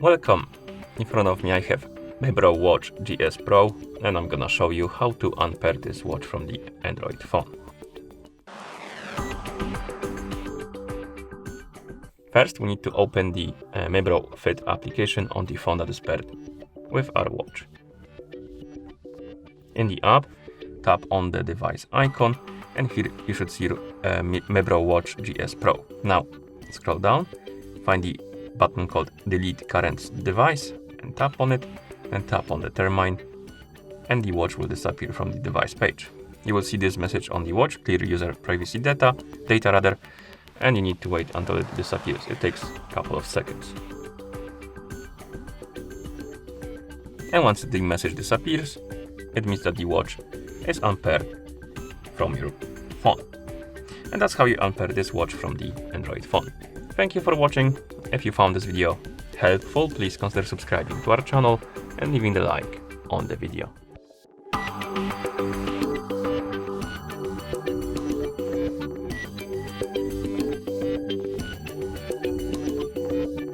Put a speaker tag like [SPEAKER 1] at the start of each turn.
[SPEAKER 1] Welcome! In front of me I have Mibro Watch GS Pro and I'm gonna show you how to unpair this watch from the Android phone. First we need to open the Mibro Fit application on the phone that is paired with our watch. In the app, tap on the device icon and here you should see Mibro Watch GS Pro. Now scroll down, find the button called Delete Current Device and tap on it, and tap on Determine, and the watch will disappear from the device page. You will see this message on the watch, clear user privacy data, and you need to wait until it disappears. It takes a couple of seconds. And once the message disappears, it means that the watch is unpaired from your phone. And that's how you unpair this watch from the Android phone. Thank you for watching. If you found this video helpful, please consider subscribing to our channel and leaving the like on the video.